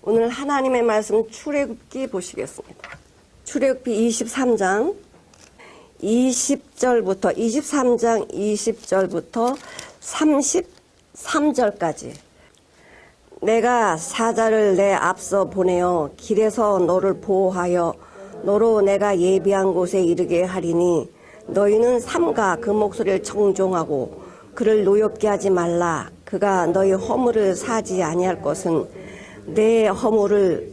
오늘 하나님의 말씀 출애굽기 보시겠습니다. 출애굽기 23장 23장 20절부터 33절까지. 내가 사자를 내 앞서 보내어 길에서 너를 보호하여 너로 내가 예비한 곳에 이르게 하리니 너희는 삼가 그 목소리를 청종하고 그를 노엽게 하지 말라. 그가 너희 허물을 사지 아니할 것은 내 허물을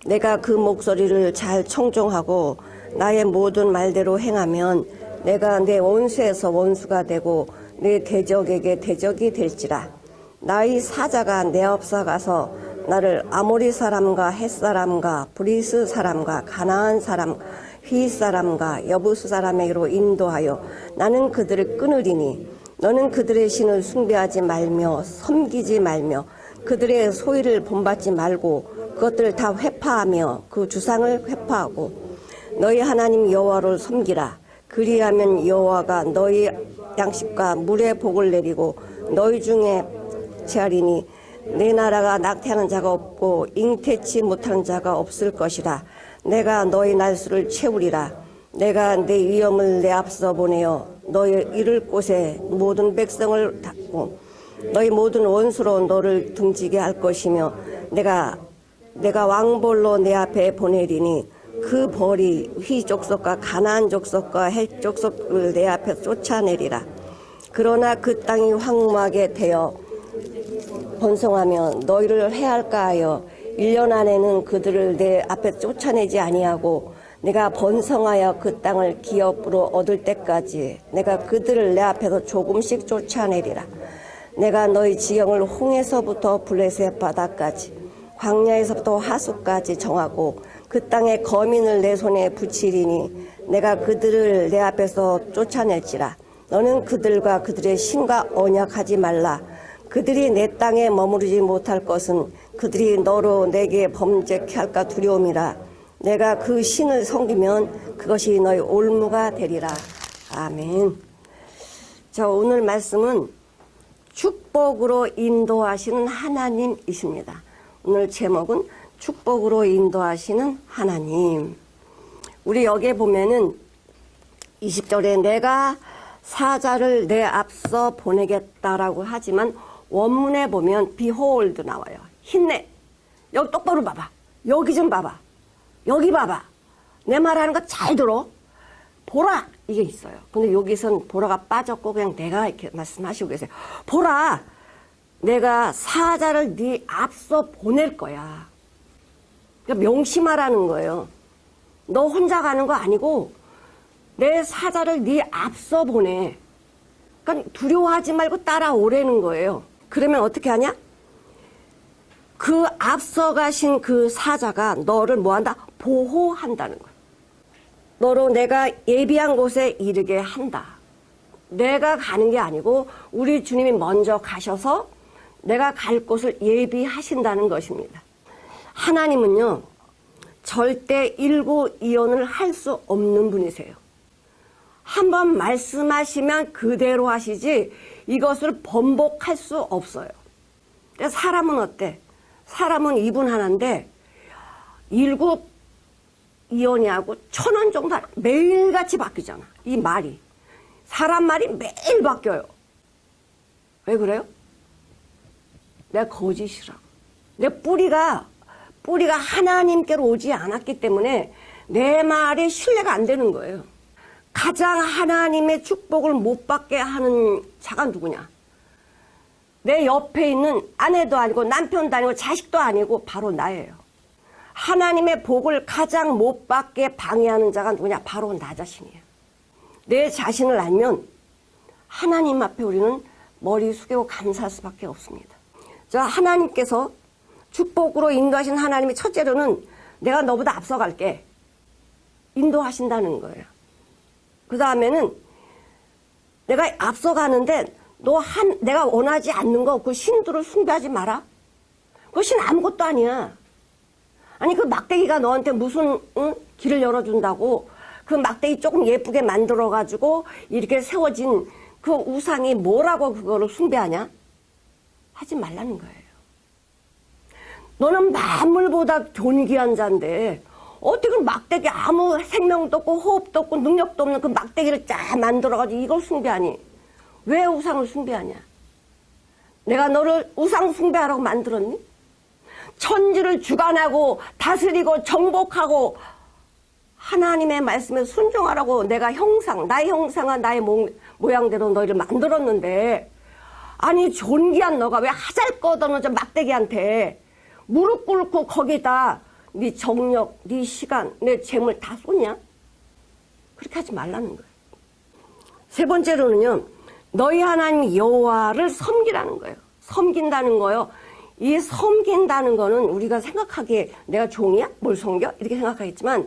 내가 그 목소리를 잘 청종하고 나의 모든 말대로 행하면 내가 내 원수에서 원수가 되고 내 대적에게 대적이 될지라. 나의 사자가 내 앞서 가서 나를 아모리 사람과 헷 사람과 브리스 사람과 가나안 사람 휘 사람과 여부스 사람에게로 인도하여 나는 그들을 끊으리니 너는 그들의 신을 숭배하지 말며 섬기지 말며 그들의 소유를 본받지 말고 그것들을 다 회파하며 그 주상을 회파하고 너희 하나님 여호와를 섬기라. 그리하면 여호와가 너희 양식과 물의 복을 내리고 너희 중에 체하리니 내 나라가 낙태하는 자가 없고 잉태치 못하는 자가 없을 것이라. 내가 너희 날수를 채우리라. 내가 내 위엄을 내 앞서 보내어 너희 이를 곳에 모든 백성을 닫고 너희 모든 원수로 너를 등지게 할 것이며 내가 왕볼로 내 앞에 보내리니 그 벌이 휘 족속과 가나안 족속과 헷 족속을 내 앞에 쫓아내리라. 그러나 그 땅이 황무하게 되어 번성하며 너희를 해할까 하여 1년 안에는 그들을 내 앞에 쫓아내지 아니하고 내가 번성하여 그 땅을 기업으로 얻을 때까지 내가 그들을 내 앞에서 조금씩 쫓아내리라. 내가 너희 지형을 홍해서부터 블레셋 바다까지 광야에서부터 하수까지 정하고 그 땅의 거민을 내 손에 붙이리니 내가 그들을 내 앞에서 쫓아낼지라. 너는 그들과 그들의 신과 언약하지 말라. 그들이 내 땅에 머무르지 못할 것은 그들이 너로 내게 범죄케 할까 두려움이라. 내가 그 신을 섬기면 그것이 너희 올무가 되리라. 아멘. 자, 오늘 말씀은 축복으로 인도하시는 하나님이십니다. 오늘 제목은 축복으로 인도하시는 하나님. 우리 여기에 보면은 20절에 내가 사자를 내 앞서 보내겠다라고 하지만 원문에 보면 behold 나와요. 힘내. 여기 똑바로 봐봐. 여기 좀 봐봐. 여기 봐봐. 내 말하는 거 잘 들어. 보라. 이게 있어요. 근데 여기선 보라가 빠졌고 그냥 내가 이렇게 말씀하시고 계세요. 보라. 내가 사자를 네 앞서 보낼 거야. 그러니까 명심하라는 거예요. 너 혼자 가는 거 아니고 내 사자를 네 앞서 보내. 그러니까 두려워하지 말고 따라오라는 거예요. 그러면 어떻게 하냐? 그 앞서 가신 그 사자가 너를 뭐한다? 보호한다는 거야. 너로 내가 예비한 곳에 이르게 한다. 내가 가는 게 아니고 우리 주님이 먼저 가셔서 내가 갈 곳을 예비하신다는 것입니다. 하나님은요, 절대 일고이연을 할 수 없는 분이세요. 한번 말씀하시면 그대로 하시지 이것을 번복할 수 없어요. 사람은 어때? 사람은 이분 하나인데 일고이연이하고 1000원 정도 매일같이 바뀌잖아. 이 말이. 사람 말이 매일 바뀌어요. 왜 그래요? 내 거짓이라고. 내 뿌리가 하나님께로 오지 않았기 때문에 내 말이 신뢰가 안 되는 거예요. 가장 하나님의 축복을 못 받게 하는 자가 누구냐? 내 옆에 있는 아내도 아니고 남편도 아니고 자식도 아니고 바로 나예요. 하나님의 복을 가장 못 받게 방해하는 자가 누구냐? 바로 나 자신이에요. 내 자신을 알면 하나님 앞에 우리는 머리 숙이고 감사할 수밖에 없습니다. 자, 하나님께서 축복으로 인도하신 하나님의 첫째로는 내가 너보다 앞서갈게. 인도하신다는 거예요. 그 다음에는 내가 앞서가는데 내가 원하지 않는 거 그 신들을 숭배하지 마라. 그 신 아무것도 아니야. 아니 그 막대기가 너한테 무슨 길을 열어준다고 그 막대기 조금 예쁘게 만들어가지고 이렇게 세워진 그 우상이 뭐라고 그거를 숭배하냐? 하지 말라는 거예요. 너는 만물보다 존귀한 자인데 어떻게 그 막대기 아무 생명도 없고 호흡도 없고 능력도 없는 그 막대기를 쫙 만들어가지고 이걸 숭배하니? 왜 우상을 숭배하냐? 내가 너를 우상 숭배하라고 만들었니? 천지를 주관하고 다스리고 정복하고 하나님의 말씀에 순종하라고 내가 나의 형상과 나의 모양대로 너희를 만들었는데, 아니 존귀한 너가 왜 하잘것없는 저 막대기한테 무릎 꿇고 거기다 네 정력, 네 시간, 내 재물 다 쏟냐? 그렇게 하지 말라는 거예요. 세 번째로는요, 너희 하나님 여호와를 섬기라는 거예요. 섬긴다는 거요. 이 섬긴다는 거는 우리가 생각하기에 내가 종이야? 뭘 섬겨? 이렇게 생각하겠지만,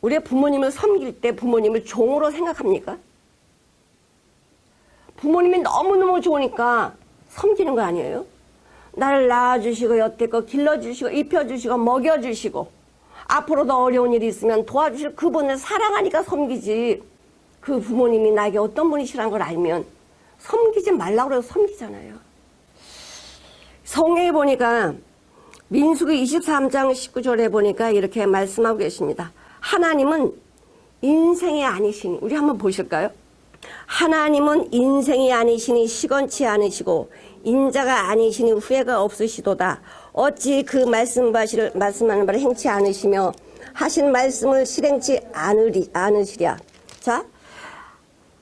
우리가 부모님을 섬길 때 부모님을 종으로 생각합니까? 부모님이 너무너무 좋으니까 섬기는 거 아니에요? 나를 낳아주시고 여태껏 길러주시고 입혀주시고 먹여주시고 앞으로도 어려운 일이 있으면 도와주실 그분을 사랑하니까 섬기지. 그 부모님이 나에게 어떤 분이시라는 걸 알면 섬기지 말라고 해서 섬기잖아요. 성경에 보니까 민수기 23장 19절에 보니까 이렇게 말씀하고 계십니다. 하나님은 인생이 아니시니, 우리 한번 보실까요? 하나님은 인생이 아니시니 시건치 않으시고 인자가 아니시니 후회가 없으시도다. 어찌 그 말씀하는 바를 행치 않으시며 하신 말씀을 실행치 않으시랴. 자,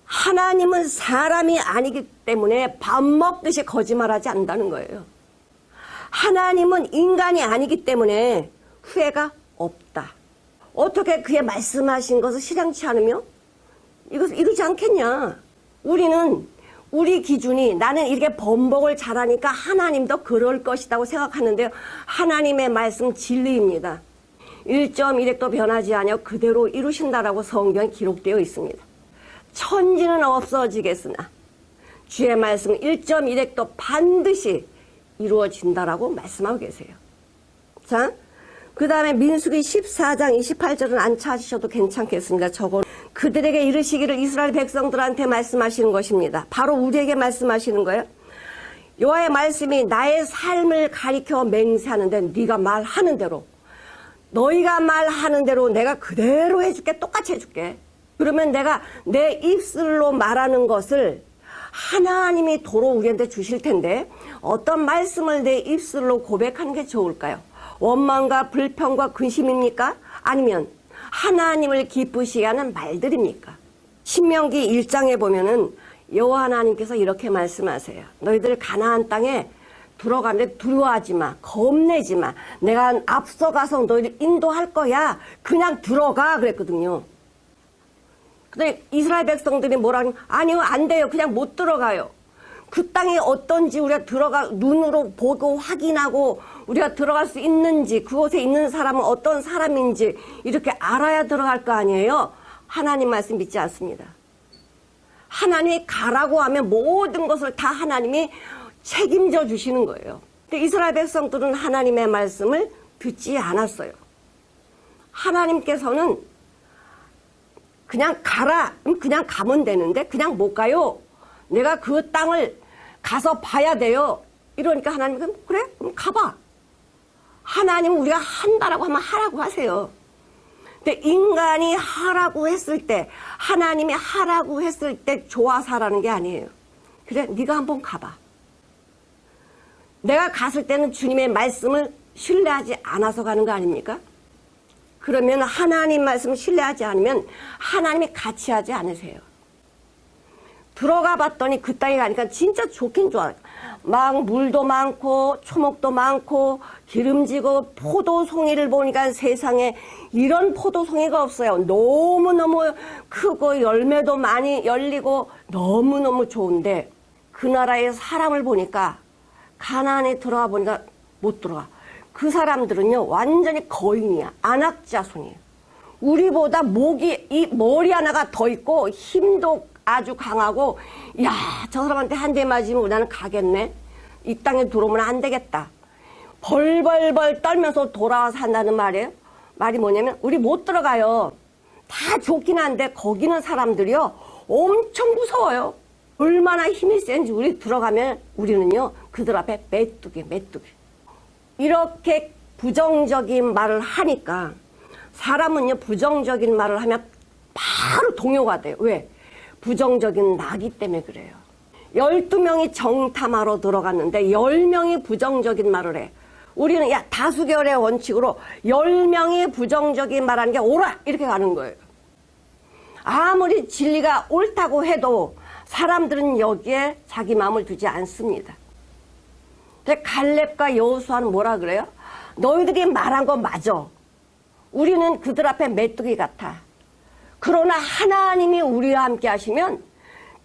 하나님은 사람이 아니기 때문에 밥 먹듯이 거짓말하지 않는다는 거예요. 하나님은 인간이 아니기 때문에 후회가 없다. 어떻게 그의 말씀하신 것을 실행치 않으며 이러지 않겠냐. 우리는 우리 기준이 나는 이렇게 번복을 잘하니까 하나님도 그럴 것이라고 생각하는데요. 하나님의 말씀 진리입니다. 1.1획도 변하지 않아 그대로 이루신다라고 성경에 기록되어 있습니다. 천지는 없어지겠으나 주의 말씀 1.1획도 반드시 이루어진다라고 말씀하고 계세요. 자, 그 다음에 민수기 14장 28절은 안 찾으셔도 괜찮겠습니다. 저건 그들에게 이르시기를 이스라엘 백성들한테 말씀하시는 것입니다. 바로 우리에게 말씀하시는 거예요. 여호와의 말씀이 나의 삶을 가리켜 맹세하는데 네가 말하는 대로, 너희가 말하는 대로 내가 그대로 해줄게. 똑같이 해줄게. 그러면 내가 내 입술로 말하는 것을 하나님이 도로 우리한테 주실 텐데 어떤 말씀을 내 입술로 고백하는 게 좋을까요? 원망과 불평과 근심입니까? 아니면 하나님을 기쁘시게 하는 말들입니까? 신명기 1장에 보면은 여호와 하나님께서 이렇게 말씀하세요. 너희들 가나안 땅에 들어가는데 두려워하지 마. 겁내지 마. 내가 앞서가서 너희들 인도할 거야. 그냥 들어가 그랬거든요. 근데 이스라엘 백성들이 뭐라고 아니요 안 돼요. 그냥 못 들어가요. 그 땅이 어떤지 우리가 눈으로 보고 확인하고 우리가 들어갈 수 있는지, 그곳에 있는 사람은 어떤 사람인지 이렇게 알아야 들어갈 거 아니에요. 하나님 말씀 믿지 않습니다. 하나님이 가라고 하면 모든 것을 다 하나님이 책임져 주시는 거예요. 근데 이스라엘 백성들은 하나님의 말씀을 듣지 않았어요. 하나님께서는 그냥 가라. 그냥 가면 되는데 그냥 못 가요. 내가 그 땅을 가서 봐야 돼요. 이러니까 하나님은 그래? 그럼 가봐. 하나님은 우리가 한다라고 하면 하라고 하세요. 근데 인간이 하라고 했을 때, 하나님이 하라고 했을 때 좋아서 하라는 게 아니에요. 그래, 네가 한번 가봐. 내가 갔을 때는 주님의 말씀을 신뢰하지 않아서 가는 거 아닙니까? 그러면 하나님 말씀을 신뢰하지 않으면 하나님이 같이 하지 않으세요. 들어가 봤더니 그 땅에 가니까 진짜 좋긴 좋아요. 막 물도 많고 초목도 많고 기름지고 포도송이를 보니까 세상에 이런 포도송이가 없어요. 너무너무 크고 열매도 많이 열리고 너무너무 좋은데 그 나라의 사람을 보니까 가나안에 들어가 보니까 못 들어가. 그 사람들은요 완전히 거인이야. 안악자손이에요. 우리보다 이 머리 하나가 더 있고 힘도 아주 강하고, 야, 저 사람한테 한 대 맞으면 나는 가겠네. 이 땅에 들어오면 안 되겠다. 벌벌벌 떨면서 돌아와서 한다는 말이에요. 말이 뭐냐면 우리 못 들어가요. 다 좋긴 한데 거기는 사람들이요 엄청 무서워요. 얼마나 힘이 센지 우리 들어가면 우리는요 그들 앞에 메뚜기. 이렇게 부정적인 말을 하니까 사람은요 부정적인 말을 하면 바로 동요가 돼요. 왜? 부정적인 나기 때문에 그래요. 12명이 정탐하러 들어갔는데 10명이 부정적인 말을 해. 우리는 야 다수결의 원칙으로 10명이 부정적인 말하는 게 옳아 이렇게 가는 거예요. 아무리 진리가 옳다고 해도 사람들은 여기에 자기 마음을 두지 않습니다. 근데 갈렙과 여호수아는 뭐라 그래요? 너희들이 말한 거 맞아. 우리는 그들 앞에 메뚜기 같아. 그러나 하나님이 우리와 함께 하시면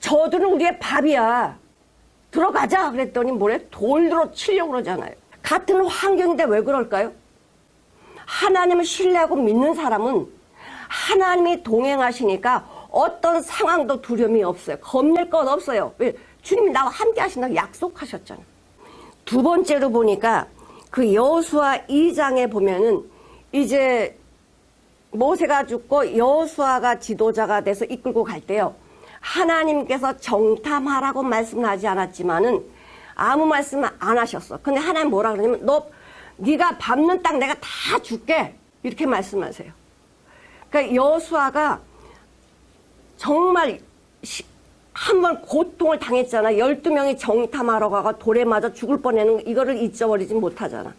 저들은 우리의 밥이야. 들어가자 그랬더니 뭐래? 돌로 치려고 그러잖아요. 같은 환경인데 왜 그럴까요? 하나님을 신뢰하고 믿는 사람은 하나님이 동행하시니까 어떤 상황도 두려움이 없어요. 겁낼 건 없어요. 왜? 주님이 나와 함께 하신다고 약속하셨잖아요. 두 번째로 보니까 그 여호수아 2장에 보면은 이제 모세가 죽고 여호수아가 지도자가 돼서 이끌고 갈 때요. 하나님께서 정탐하라고 말씀하지 않았지만은 아무 말씀 안 하셨어. 근데 하나님 뭐라 그러냐면 네가 밟는 땅 내가 다 줄게 이렇게 말씀하세요. 그러니까 여호수아가 정말 한번 고통을 당했잖아. 12명이 정탐하러 가가 돌에 맞아 죽을 뻔했는 이거를 잊어버리지 못하잖아.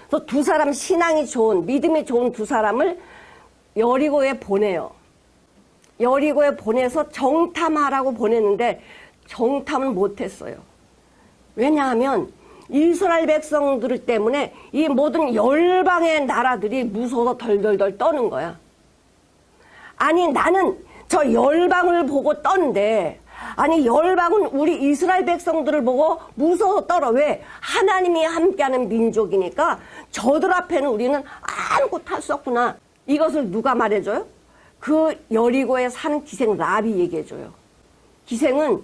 그래서 두 사람 신앙이 좋은 믿음이 좋은 두 사람을 여리고에 보내요. 여리고에 보내서 정탐하라고 보냈는데 정탐은 못했어요. 왜냐하면 이스라엘 백성들 때문에 이 모든 열방의 나라들이 무서워서 덜덜덜 떠는 거야. 아니 나는 저 열방을 보고 떤데 아니 열방은 우리 이스라엘 백성들을 보고 무서워서 떨어. 왜? 하나님이 함께하는 민족이니까 저들 앞에는 우리는 아무것도 할 수 없구나. 이것을 누가 말해줘요? 그 여리고에 사는 기생 라비 얘기해줘요. 기생은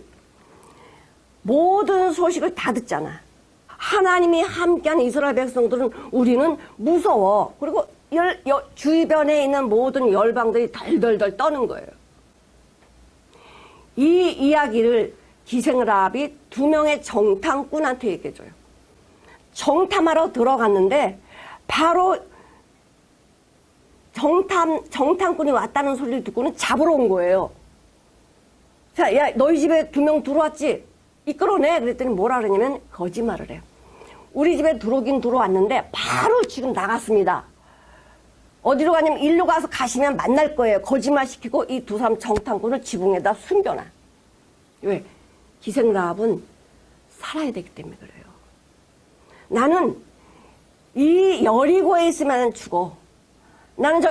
모든 소식을 다 듣잖아. 하나님이 함께하는 이스라엘 백성들은 우리는 무서워. 그리고 주변에 있는 모든 열방들이 덜덜덜 떠는 거예요. 이 이야기를 기생 라합이 두 명의 정탐꾼한테 얘기해줘요. 정탐하러 들어갔는데 바로 정탐꾼이 왔다는 소리를 듣고는 잡으러 온 거예요. 자, 야, 너희 집에 두 명 들어왔지? 이끌어내. 그랬더니 뭐라 그러냐면 거짓말을 해요. 우리 집에 들어오긴 들어왔는데 바로 지금 나갔습니다. 어디로 가냐면 일로 가서 가시면 만날 거예요. 거짓말 시키고 이 두 사람 정탐꾼을 지붕에다 숨겨놔. 왜? 기생 라합은 살아야 되기 때문에 그래요. 나는 이 여리고에 있으면 죽어. 나는 저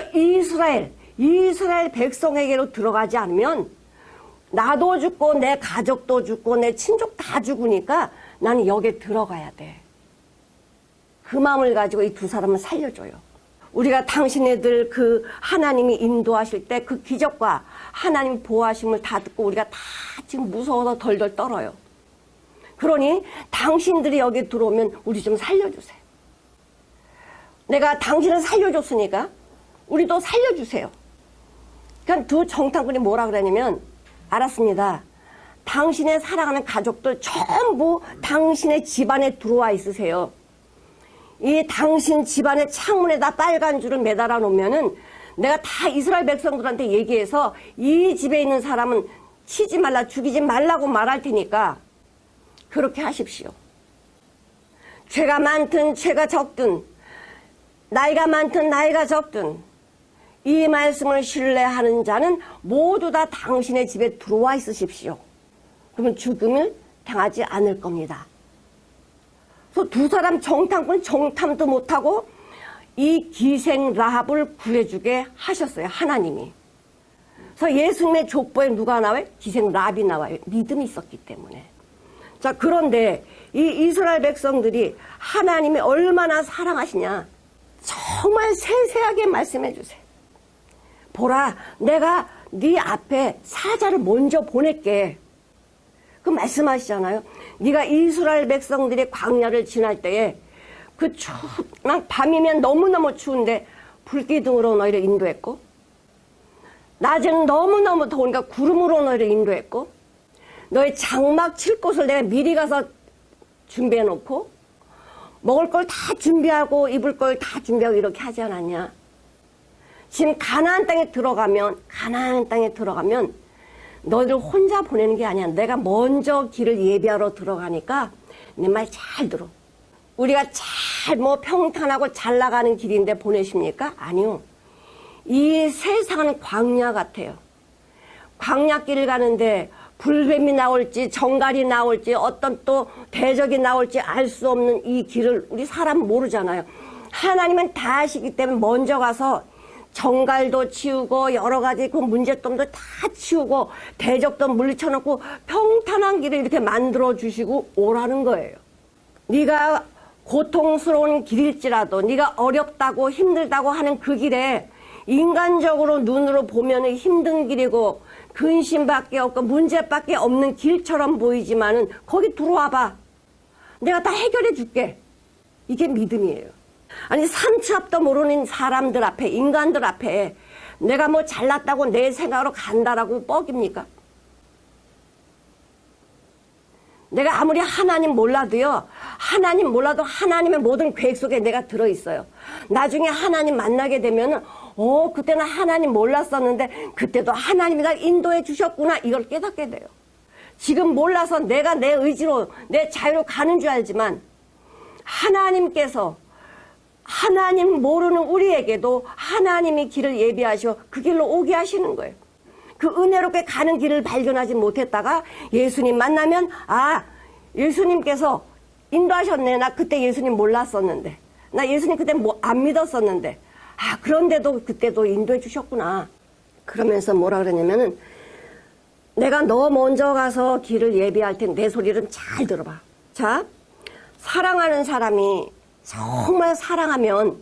이스라엘 백성에게로 들어가지 않으면 나도 죽고 내 가족도 죽고 내 친족 다 죽으니까 나는 여기에 들어가야 돼. 그 마음을 가지고 이 두 사람을 살려줘요. 우리가 당신네들 그 하나님이 인도하실 때 그 기적과 하나님 보호하심을 다 듣고 우리가 다 지금 무서워서 덜덜 떨어요. 그러니 당신들이 여기 들어오면 우리 좀 살려주세요. 내가 당신을 살려줬으니까 우리도 살려주세요. 그러니까 두 정탐꾼이 뭐라 그러냐면 알았습니다. 당신의 사랑하는 가족들 전부 당신의 집안에 들어와 있으세요. 이 당신 집안의 창문에다 빨간 줄을 매달아 놓으면은 내가 다 이스라엘 백성들한테 얘기해서 이 집에 있는 사람은 치지 말라, 죽이지 말라고 말할 테니까 그렇게 하십시오. 죄가 많든 죄가 적든 나이가 많든 나이가 적든 이 말씀을 신뢰하는 자는 모두 다 당신의 집에 들어와 있으십시오. 그러면 죽음을 당하지 않을 겁니다. 그래서 두 사람 정탐꾼 정탐도 못하고 이 기생 라합을 구해주게 하셨어요. 하나님이. 그래서 예수님의 족보에 누가 나와요? 기생 라합이 나와요. 믿음이 있었기 때문에. 자, 그런데 이 이스라엘 백성들이 하나님이 얼마나 사랑하시냐 정말 세세하게 말씀해 주세요. 보라, 내가 네 앞에 사자를 먼저 보낼게. 그 말씀하시잖아요. 네가 이스라엘 백성들이 광야를 지날 때에 그 막 밤이면 너무너무 추운데 불기둥으로 너희를 인도했고 낮에는 너무너무 더우니까 구름으로 너희를 인도했고 너희 장막 칠 곳을 내가 미리 가서 준비해 놓고 먹을 걸 다 준비하고 입을 걸 다 준비하고 이렇게 하지 않았냐? 지금 가나안 땅에 들어가면 너희들 혼자 보내는 게 아니야. 내가 먼저 길을 예비하러 들어가니까 내 말 잘 들어. 우리가 잘 평탄하고 잘 나가는 길인데 보내십니까? 아니요. 이 세상은 광야 같아요. 광야길을 가는데 불뱀이 나올지 정갈이 나올지 어떤 또 대적이 나올지 알 수 없는 이 길을 우리 사람 모르잖아요. 하나님은 다 아시기 때문에 먼저 가서 정갈도 치우고 여러 가지 그 문제점도 다 치우고 대적도 물리쳐놓고 평탄한 길을 이렇게 만들어 주시고 오라는 거예요. 네가 고통스러운 길일지라도 네가 어렵다고 힘들다고 하는 그 길에 인간적으로 눈으로 보면은 힘든 길이고 근심밖에 없고 문제밖에 없는 길처럼 보이지만은 거기 들어와봐. 내가 다 해결해 줄게. 이게 믿음이에요. 아니 삼치 앞도 모르는 사람들 앞에 인간들 앞에 내가 뭐 잘났다고 내 생각으로 간다라고 뻑입니까? 내가 아무리 하나님 몰라도 하나님의 모든 계획 속에 내가 들어있어요. 나중에 하나님 만나게 되면은 그때는 하나님 몰랐었는데 그때도 하나님이 날 인도해 주셨구나 이걸 깨닫게 돼요. 지금 몰라서 내가 내 의지로 내 자유로 가는 줄 알지만 하나님께서 하나님 모르는 우리에게도 하나님이 길을 예비하셔 그 길로 오게 하시는 거예요. 그 은혜롭게 가는 길을 발견하지 못했다가 예수님 만나면 예수님께서 인도하셨네. 나 그때 예수님 몰랐었는데 나 예수님 그때 안 믿었었는데 그런데도 그때도 인도해 주셨구나. 그러면서 뭐라 그러냐면은 내가 너 먼저 가서 길을 예비할 텐데 내 소리를 잘 들어봐. 자, 사랑하는 사람이 정말 사랑하는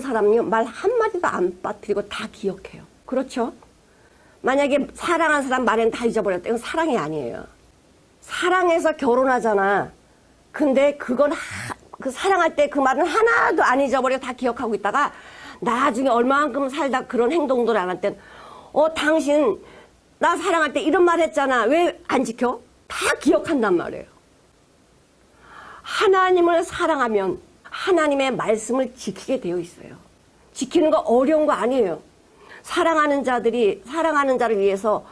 사람이 말 한마디도 안 빠뜨리고 다 기억해요. 그렇죠? 만약에 사랑하는 사람 말은 다 잊어버렸다. 이건 사랑이 아니에요. 사랑해서 결혼하잖아. 근데 그건 그 사랑할 때 그 말은 하나도 안 잊어버리고 다 기억하고 있다가 나중에 얼마만큼 살다 그런 행동들 안 할 땐 당신 나 사랑할 때 이런 말 했잖아. 왜 안 지켜? 다 기억한단 말이에요. 하나님을 사랑하면 하나님의 말씀을 지키게 되어 있어요. 지키는 거 어려운 거 아니에요. 사랑하는 자를 위해서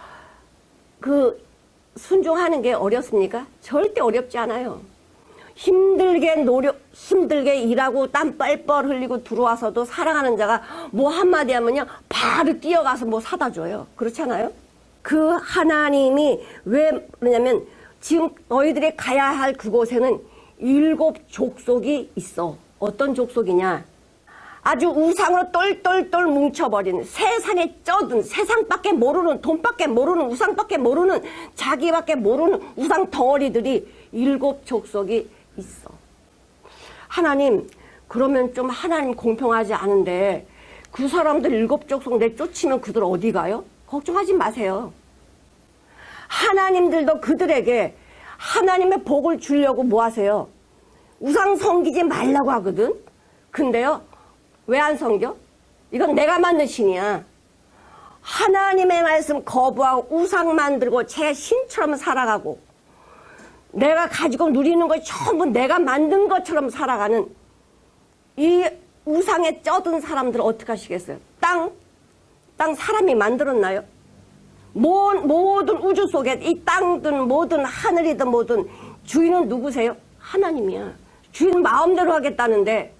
그 순종하는 게 어렵습니까? 절대 어렵지 않아요. 힘들게 일하고 땀 뻘뻘 흘리고 들어와서도 사랑하는 자가 뭐 한마디 하면요 바로 뛰어가서 뭐 사다 줘요. 그렇잖아요? 그 하나님이 왜 그러냐면 지금 너희들이 가야 할 그곳에는 7 족속이 있어. 어떤 족속이냐? 아주 우상으로 똘똘똘 뭉쳐버린 세상에 쩌든 세상밖에 모르는 돈밖에 모르는 우상밖에 모르는 자기밖에 모르는 우상 덩어리들이 7 족속이 있어. 하나님 그러면 좀 하나님 공평하지 않은데 그 사람들 7 족속 내쫓으면 그들 어디 가요? 걱정하지 마세요. 하나님들도 그들에게 하나님의 복을 주려고 뭐 하세요? 우상 섬기지 말라고 하거든. 근데요 왜 안 섬겨? 이건 내가 만든 신이야. 하나님의 말씀 거부하고 우상 만들고 제 신처럼 살아가고 내가 가지고 누리는 걸 전부 내가 만든 것처럼 살아가는 이 우상에 쩌든 사람들 어떻게 하시겠어요? 땅 사람이 만들었나요? 모든 우주 속에 이 땅든 뭐든 하늘이든 뭐든 주인은 누구세요? 하나님이야. 주인 마음대로 하겠다는데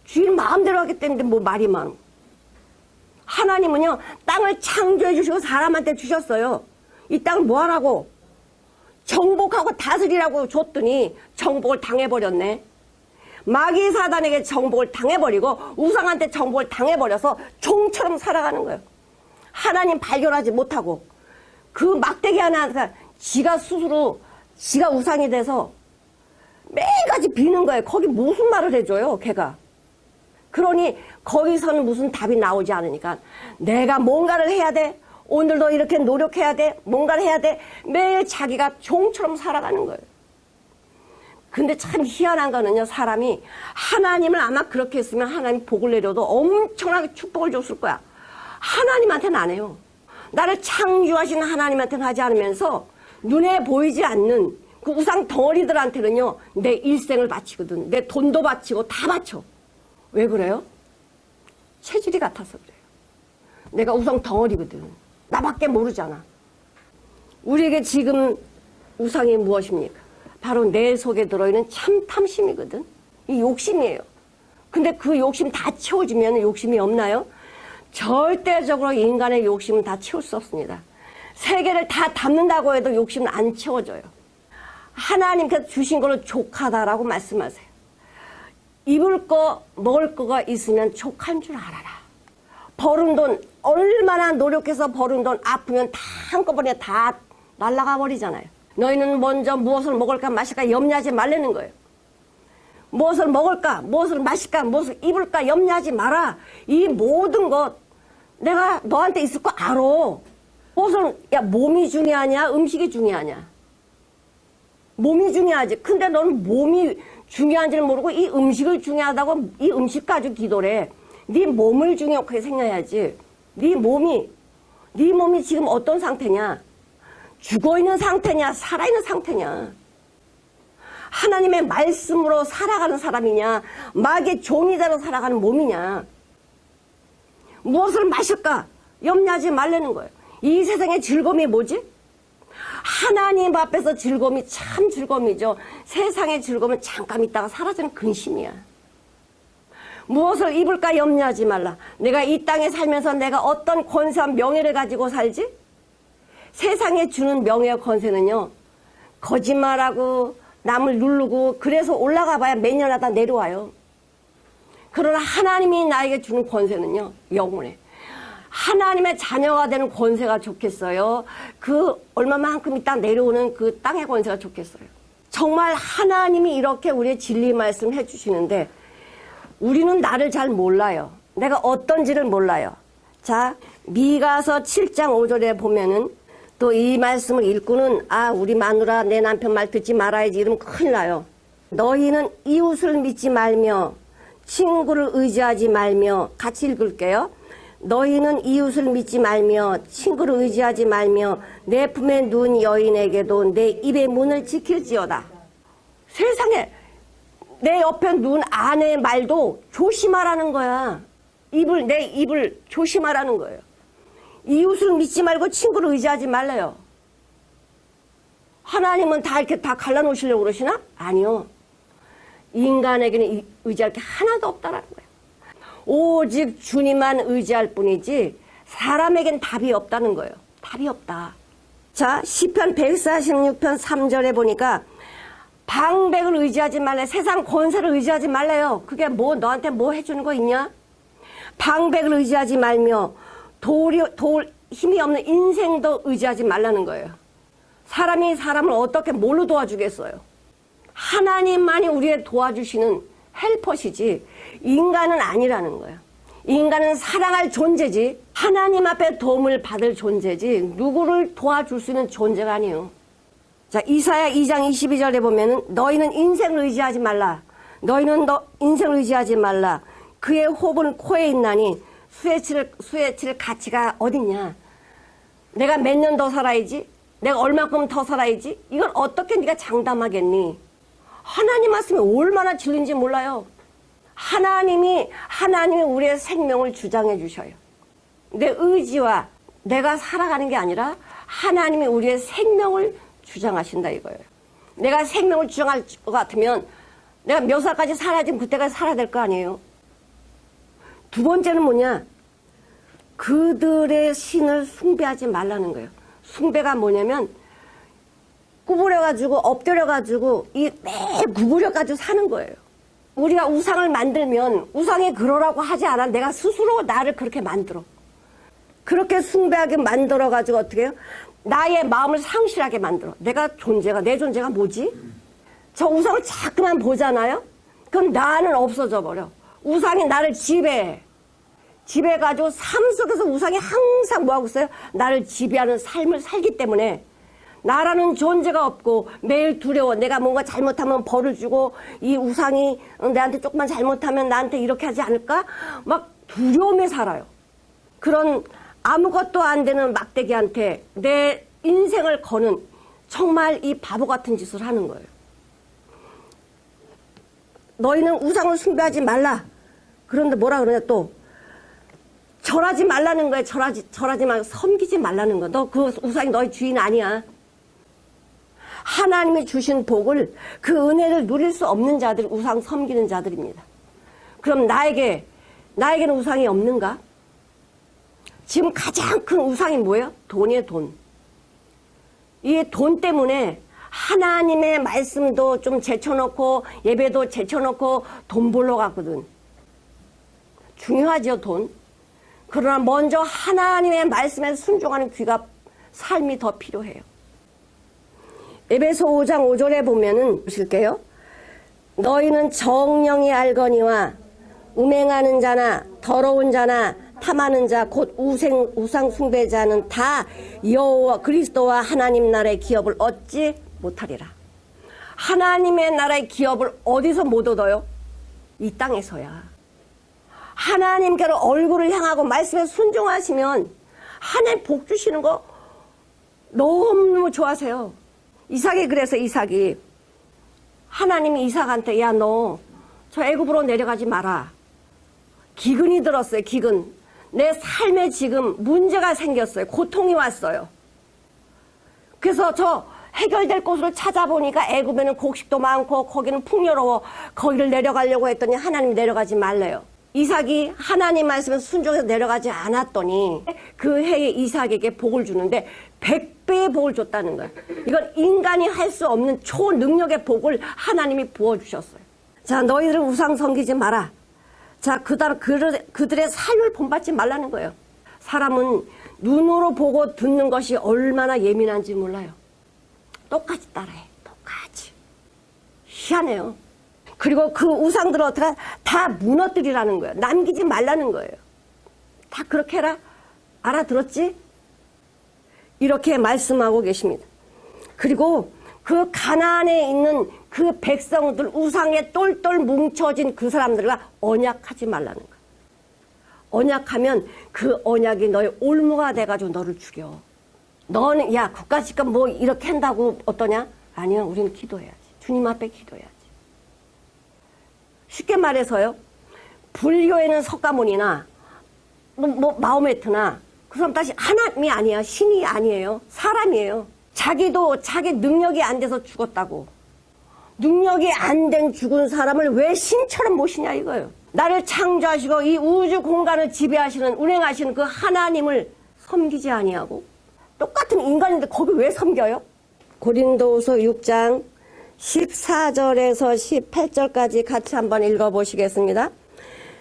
주인 마음대로 하겠다는데 뭐 말이 많어. 하나님은요 땅을 창조해 주시고 사람한테 주셨어요. 이 땅을 뭐 하라고? 정복하고 다스리라고 줬더니 정복을 당해버렸네. 마귀 사단에게 정복을 당해버리고 우상한테 정복을 당해버려서 종처럼 살아가는 거예요. 하나님 발견하지 못하고 그 막대기 하나 지가 스스로 지가 우상이 돼서 매일같이 비는 거예요. 거기 무슨 말을 해줘요 걔가. 그러니 거기서는 무슨 답이 나오지 않으니까 내가 뭔가를 해야 돼. 오늘도 이렇게 노력해야 돼. 뭔가를 해야 돼. 매일 자기가 종처럼 살아가는 거예요. 근데 참 희한한 거는요. 사람이 하나님을 아마 그렇게 했으면 하나님 복을 내려도 엄청나게 축복을 줬을 거야. 하나님한테는 안 해요. 나를 창조하신 하나님한테는 하지 않으면서 눈에 보이지 않는 그 우상 덩어리들한테는요, 내 일생을 바치거든. 내 돈도 바치고 다 바쳐. 왜 그래요? 체질이 같아서 그래요. 내가 우상 덩어리거든. 나밖에 모르잖아. 우리에게 지금 우상이 무엇입니까? 바로 내 속에 들어있는 참 탐심이거든. 이 욕심이에요. 근데 그 욕심 다 채워주면 욕심이 없나요? 절대적으로 인간의 욕심은 다 채울 수 없습니다. 세계를 다 담는다고 해도 욕심은 안 채워져요. 하나님께서 주신 걸로 족하다라고 말씀하세요. 입을 거, 먹을 거가 있으면 족한 줄 알아라. 벌은 돈, 얼마나 노력해서 벌은 돈 아프면 다 한꺼번에 다 날아가 버리잖아요. 너희는 먼저 무엇을 먹을까 마실까 염려하지 말라는 거예요. 무엇을 먹을까, 무엇을 마실까, 무엇을 입을까 염려하지 마라. 이 모든 것 내가 너한테 있을 거 알아. 무엇을, 야, 몸이 중요하냐, 음식이 중요하냐? 몸이 중요하지. 근데 너는 몸이 중요한지를 모르고 이 음식을 중요하다고 이 음식 가지고 기도를 해. 네 몸을 중요하게 생각해야지. 네 몸이 지금 어떤 상태냐? 죽어있는 상태냐, 살아있는 상태냐? 하나님의 말씀으로 살아가는 사람이냐, 마귀의 종이대로 살아가는 몸이냐? 무엇을 마실까? 염려하지 말라는 거예요. 이 세상의 즐거움이 뭐지? 하나님 앞에서 즐거움이 참 즐거움이죠. 세상의 즐거움은 잠깐 있다가 사라지는 근심이야. 무엇을 입을까 염려하지 말라. 내가 이 땅에 살면서 내가 어떤 권세와 명예를 가지고 살지? 세상에 주는 명예와 권세는요, 거짓말하고 남을 누르고 그래서 올라가 봐야 몇 년 하다 내려와요. 그러나 하나님이 나에게 주는 권세는요, 영원해. 하나님의 자녀가 되는 권세가 좋겠어요? 그 얼마만큼 있다 내려오는 그 땅의 권세가 좋겠어요? 정말 하나님이 이렇게 우리의 진리 말씀을 해주시는데 우리는 나를 잘 몰라요. 내가 어떤지를 몰라요. 자, 미가서 7장 5절에 보면은 또 이 말씀을 읽고는 우리 마누라 내 남편 말 듣지 말아야지 이러면 큰일 나요. 너희는 이웃을 믿지 말며 친구를 의지하지 말며, 같이 읽을게요. 너희는 이웃을 믿지 말며 친구를 의지하지 말며 내 품에 누운 여인에게도 내 입의 문을 지킬지어다. 세상에 내 옆에 누운 아내의 말도 조심하라는 거야. 내 입을 조심하라는 거예요. 이웃을 믿지 말고 친구를 의지하지 말래요. 하나님은 다 이렇게 다 갈라놓으시려고 그러시나? 아니요. 인간에게는 의지할 게 하나도 없다라는 거예요. 오직 주님만 의지할 뿐이지 사람에겐 답이 없다는 거예요. 답이 없다. 자, 시편 146편 3절에 보니까 방백을 의지하지 말래. 세상 권세를 의지하지 말래요. 그게 뭐 너한테 뭐 해주는 거 있냐? 방백을 의지하지 말며 힘이 없는 인생도 의지하지 말라는 거예요. 사람이 사람을 어떻게 뭘로 도와주겠어요? 하나님만이 우리의 도와주시는 헬퍼시지 인간은 아니라는 거예요. 인간은 사랑할 존재지 하나님 앞에 도움을 받을 존재지 누구를 도와줄 수 있는 존재가 아니에요. 자, 이사야 2장 22절에 보면은 너희는 인생을 의지하지 말라. 너희는 인생을 의지하지 말라. 그의 호흡은 코에 있나니 수에 칠 가치가 어딨냐. 내가 몇 년 더 살아야지? 내가 얼마큼 더 살아야지? 이걸 어떻게 네가 장담하겠니? 하나님 말씀이 얼마나 진리인지 몰라요. 하나님이 우리의 생명을 주장해 주셔요. 내 의지와 내가 살아가는 게 아니라 하나님이 우리의 생명을 주장하신다 이거예요. 내가 생명을 주장할 것 같으면 내가 몇 살까지 살아야지 그때까지 살아야 될 거 아니에요. 두 번째는 뭐냐? 그들의 신을 숭배하지 말라는 거예요. 숭배가 뭐냐면 구부려가지고 엎드려가지고 매 구부려가지고 사는 거예요. 우리가 우상을 만들면 우상이 그러라고 하지 않아. 내가 스스로 나를 그렇게 만들어. 그렇게 숭배하게 만들어가지고 어떻게 해요? 나의 마음을 상실하게 만들어. 내 존재가 뭐지? 저 우상을 자꾸만 보잖아요? 그럼 나는 없어져 버려. 우상이 나를 지배해가지고 삶 속에서 우상이 항상 뭐하고 있어요? 나를 지배하는 삶을 살기 때문에 나라는 존재가 없고 매일 두려워. 내가 뭔가 잘못하면 벌을 주고 이 우상이 내한테 조금만 잘못하면 나한테 이렇게 하지 않을까? 막 두려움에 살아요. 그런 아무것도 안 되는 막대기한테 내 인생을 거는 정말 이 바보 같은 짓을 하는 거예요. 너희는 우상을 숭배하지 말라. 그런데 뭐라 그러냐 또. 절하지 말라는 거야. 절하지 말고 섬기지 말라는 거야. 너 그 우상이 너희 주인 아니야. 하나님이 주신 복을, 그 은혜를 누릴 수 없는 자들이 우상 섬기는 자들입니다. 그럼 나에게는 우상이 없는가? 지금 가장 큰 우상이 뭐예요? 돈이에요, 돈. 이 돈 때문에 하나님의 말씀도 좀 제쳐놓고 예배도 제쳐놓고 돈 벌러 갔거든. 중요하죠, 돈. 그러나 먼저 하나님의 말씀에 순종하는 귀가, 삶이 더 필요해요. 에베소 5장 5절에 보면은 보실게요. 너희는 정령이 알거니와 음행하는 자나 더러운 자나 탐하는 자 곧 우상 숭배자는 다 여호와 그리스도와 하나님 나라의 기업을 얻지 못하리라. 하나님의 나라의 기업을 어디서 못 얻어요? 이 땅에서야. 하나님께로 얼굴을 향하고 말씀에 순종하시면 하나님 복 주시는 거 너무 좋아하세요. 이삭이 그래서 이삭이 하나님이 이삭한테 야 너 저 애굽으로 내려가지 마라. 기근이 들었어요. 기근. 내 삶에 지금 문제가 생겼어요. 고통이 왔어요. 그래서 저 해결될 곳으로 찾아보니까 애굽에는 곡식도 많고 거기는 풍요로워. 거기를 내려가려고 했더니 하나님이 내려가지 말래요. 이삭이 하나님 말씀에 순종해서 내려가지 않았더니 그 해에 이삭에게 복을 주는데 100배의 복을 줬다는 거예요. 이건 인간이 할 수 없는 초능력의 복을 하나님이 부어주셨어요. 자, 너희들은 우상 섬기지 마라. 자, 그다음 그들의 삶을 본받지 말라는 거예요. 사람은 눈으로 보고 듣는 것이 얼마나 예민한지 몰라요. 똑같이 따라해. 똑같이. 희한해요. 그리고 그 우상들을 어떻게 다 무너뜨리라는 거예요. 남기지 말라는 거예요. 다 그렇게 해라. 알아들었지? 이렇게 말씀하고 계십니다. 그리고 그 가나안에 있는 그 백성들 우상에 똘똘 뭉쳐진 그 사람들과 언약하지 말라는 거예요. 언약하면 그 언약이 너의 올무가 돼가지고 너를 죽여. 너는 야 국가 집권 뭐 이렇게 한다고 어떠냐? 아니요, 우리는 기도해야지. 주님 앞에 기도해야지. 쉽게 말해서요, 불교에는 석가모니나 뭐 마호메트나 그 사람 다시 하나님이 아니야. 신이 아니에요. 사람이에요. 자기도 자기 능력이 안 돼서 죽었다고. 능력이 안 된 죽은 사람을 왜 신처럼 모시냐 이거예요. 나를 창조하시고 이 우주 공간을 지배하시는 운행하시는 그 하나님을 섬기지 아니하고 똑같은 인간인데 거기 왜 섬겨요? 고린도후서 6장 14절에서 18절까지 같이 한번 읽어보시겠습니다.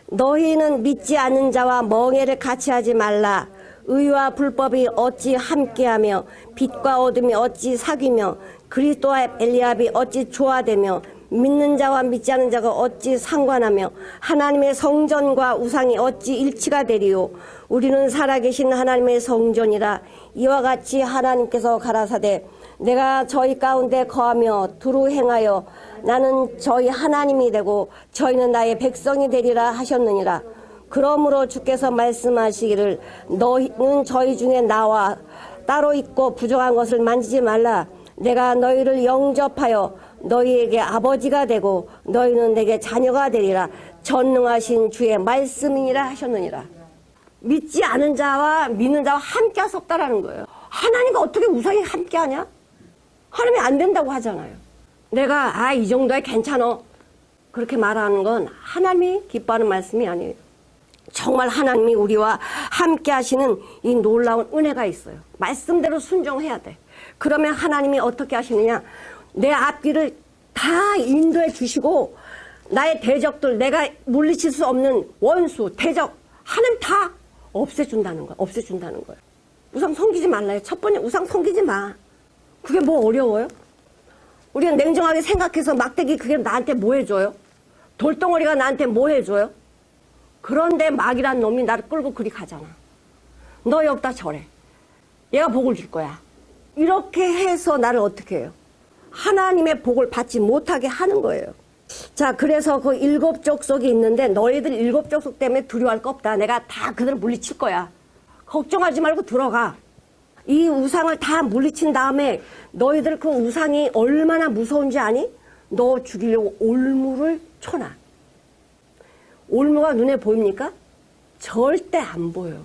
너희는 믿지 않는 자와 멍에를 같이 하지 말라. 의와 불법이 어찌 함께하며 빛과 어둠이 어찌 사귀며 그리스도와 엘리압이 어찌 조화되며 믿는 자와 믿지 않는 자가 어찌 상관하며 하나님의 성전과 우상이 어찌 일치가 되리요. 우리는 살아계신 하나님의 성전이라. 이와 같이 하나님께서 가라사대 내가 저희 가운데 거하며 두루 행하여 나는 저희 하나님이 되고 저희는 나의 백성이 되리라 하셨느니라. 그러므로 주께서 말씀하시기를 너희는 저희 중에 나와 따로 있고 부정한 것을 만지지 말라. 내가 너희를 영접하여 너희에게 아버지가 되고 너희는 내게 자녀가 되리라. 전능하신 주의 말씀이니라 하셨느니라. 믿지 않은 자와 믿는 자와 함께 섰다라는 거예요. 하나님과 어떻게 우상이 함께 하냐? 하나님이 안 된다고 하잖아요. 내가 이 정도에 괜찮어 그렇게 말하는 건 하나님이 기뻐하는 말씀이 아니에요. 정말 하나님이 우리와 함께 하시는 이 놀라운 은혜가 있어요. 말씀대로 순종해야 돼. 그러면 하나님이 어떻게 하시느냐? 내 앞길을 다 인도해 주시고 나의 대적들, 내가 물리칠 수 없는 원수, 대적 하나님 다 없애준다는 거야. 없애준다는 거예요. 우상 섬기지 말라요. 첫 번째 우상 섬기지 마. 그게 뭐 어려워요? 우리가 냉정하게 생각해서 막대기 그게 나한테 뭐 해줘요? 돌덩어리가 나한테 뭐 해줘요? 그런데 막이란 놈이 나를 끌고 그리 가잖아. 너 여기다 절해. 얘가 복을 줄 거야. 이렇게 해서 나를 어떻게 해요? 하나님의 복을 받지 못하게 하는 거예요. 자, 그래서 그 7 족속이 있는데 너희들 7 족속 때문에 두려워할 거 없다. 내가 다 그들을 물리칠 거야. 걱정하지 말고 들어가. 이 우상을 다 물리친 다음에 너희들 그 우상이 얼마나 무서운지 아니? 너 죽이려고 올무를 쳐놔. 올무가 눈에 보입니까? 절대 안 보여.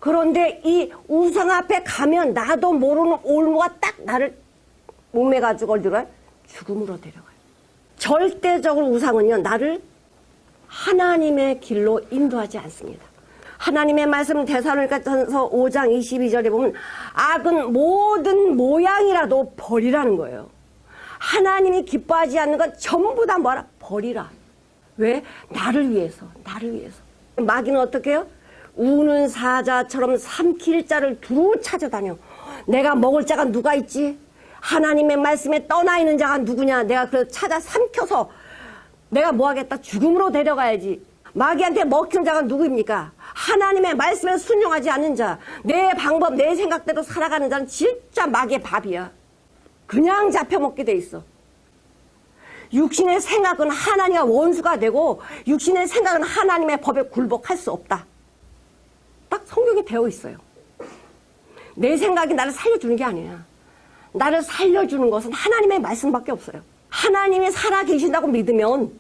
그런데 이 우상 앞에 가면 나도 모르는 올무가 딱 나를 목매가지고 어디로 죽음으로 데려가요. 절대적으로 우상은요, 나를 하나님의 길로 인도하지 않습니다. 하나님의 말씀 데살로니가전서 5장 22절에 보면 악은 모든 모양이라도 버리라는 거예요. 하나님이 기뻐하지 않는 건 전부 다 뭐라? 버리라. 왜? 나를 위해서, 나를 위해서. 마귀는 어떻게 해요? 우는 사자처럼 삼킬 자를 두루 찾아다녀. 내가 먹을 자가 누가 있지? 하나님의 말씀에 떠나 있는 자가 누구냐? 내가 그래서 찾아 삼켜서 내가 뭐 하겠다? 죽음으로 데려가야지. 마귀한테 먹힌 자가 누구입니까? 하나님의 말씀에 순종하지 않는 자, 내 방법, 내 생각대로 살아가는 자는 진짜 마귀의 밥이야. 그냥 잡혀먹게 돼 있어. 육신의 생각은 하나님과 원수가 되고 육신의 생각은 하나님의 법에 굴복할 수 없다. 딱 성경에 되어 있어요. 내 생각이 나를 살려주는 게 아니야. 나를 살려주는 것은 하나님의 말씀밖에 없어요. 하나님이 살아계신다고 믿으면,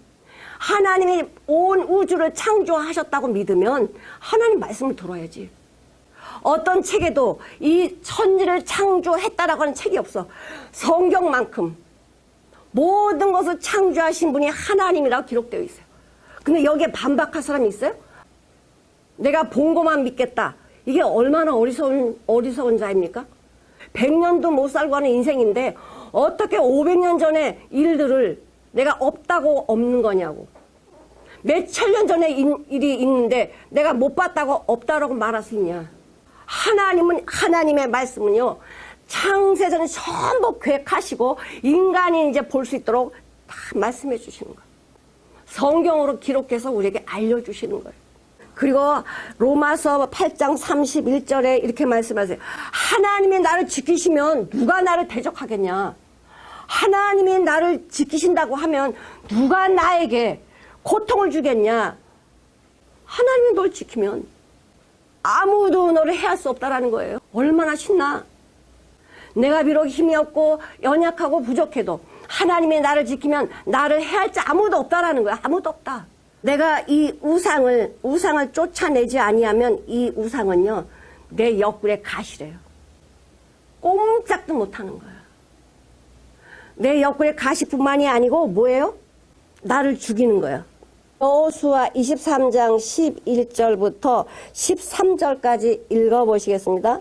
하나님이 온 우주를 창조하셨다고 믿으면 하나님 말씀을 들어야지. 어떤 책에도 이 천지를 창조했다라고 하는 책이 없어. 성경만큼 모든 것을 창조하신 분이 하나님이라고 기록되어 있어요. 근데 여기에 반박할 사람이 있어요? 내가 본 것만 믿겠다. 이게 얼마나 어리석은 자입니까? 100년도 못 살고 하는 인생인데 어떻게 500년 전의 일들을 내가 없다고 없는 거냐고. 몇 천년 전의 일이 있는데 내가 못 봤다고 없다라고 말할 수 있냐. 하나님은, 하나님의 말씀은요, 창세전 전부 계획하시고 인간이 이제 볼 수 있도록 다 말씀해 주시는 거예요. 성경으로 기록해서 우리에게 알려주시는 거예요. 그리고 로마서 8장 31절에 이렇게 말씀하세요. 하나님이 나를 지키시면 누가 나를 대적하겠냐. 하나님이 나를 지키신다고 하면 누가 나에게 고통을 주겠냐. 하나님이 널 지키면 아무도 너를 해할 수 없다라는 거예요. 얼마나 신나. 내가 비록 힘이 없고 연약하고 부족해도 하나님이 나를 지키면 나를 해할 자 아무도 없다라는 거야. 아무도 없다. 내가 이 우상을 쫓아내지 아니하면 이 우상은요, 내 옆구리에 가시래요. 꼼짝도 못하는 거야. 내 옆구리에 가시뿐만이 아니고 뭐예요? 나를 죽이는 거야. 여호수아 23장 11절부터 13절까지 읽어보시겠습니다.